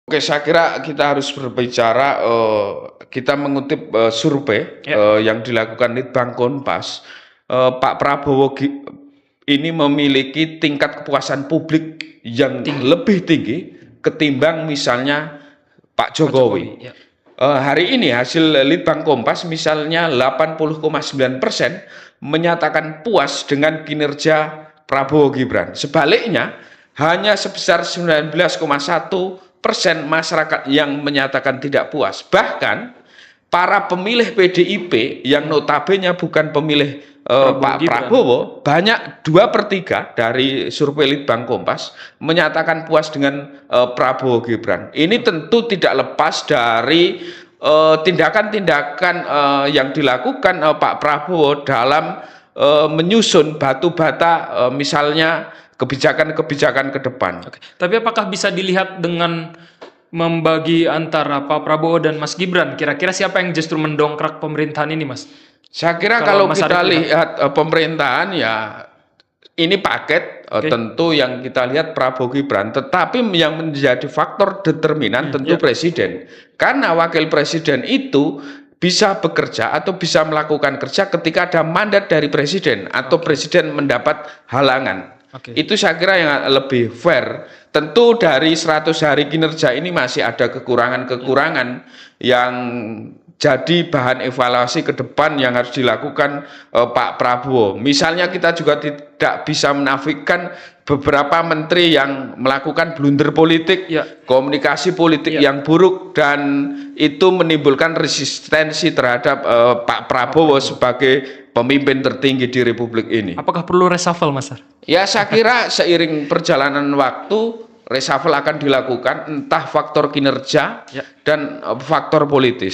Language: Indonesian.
Oke, saya kira kita harus berbicara, kita mengutip, survei, Ya. yang dilakukan Litbang Kompas. Pak Prabowo ini memiliki tingkat kepuasan publik yang lebih tinggi ketimbang misalnya Pak Jokowi. Ya. Hari ini hasil Litbang Kompas misalnya 80,9% menyatakan puas dengan kinerja Prabowo Gibran. Sebaliknya, hanya sebesar 19,1% masyarakat yang menyatakan tidak puas. Bahkan para pemilih PDIP yang notabene bukan pemilih Pak Prabowo, banyak 2/3 dari survei Litbang Kompas menyatakan puas dengan Prabowo Gibran. Ini tentu tidak lepas dari tindakan-tindakan yang dilakukan Pak Prabowo dalam menyusun batu bata, misalnya kebijakan-kebijakan ke depan. Oke. Tapi apakah bisa dilihat dengan membagi antara Pak Prabowo dan Mas Gibran? Kira-kira siapa yang justru mendongkrak pemerintahan ini, Mas? Saya kira kalau kita lihat pemerintahan, ya ini paket, tentu yang kita lihat Prabowo Gibran, tetapi yang menjadi faktor determinan tentu presiden. Karena wakil presiden itu bisa bekerja atau bisa melakukan kerja ketika ada mandat dari presiden atau presiden mendapat halangan. Itu saya kira yang lebih fair. Tentu dari 100 hari kinerja ini masih ada kekurangan-kekurangan yang jadi bahan evaluasi ke depan yang harus dilakukan Pak Prabowo. Misalnya kita juga tidak bisa menafikan beberapa menteri yang melakukan blunder politik, komunikasi politik yang buruk, dan itu menimbulkan resistensi terhadap Pak Prabowo sebagai pemimpin tertinggi di Republik ini. Apakah perlu reshuffle, Mas? Ya, saya kira seiring perjalanan waktu reshuffle akan dilakukan, entah faktor kinerja dan faktor politis.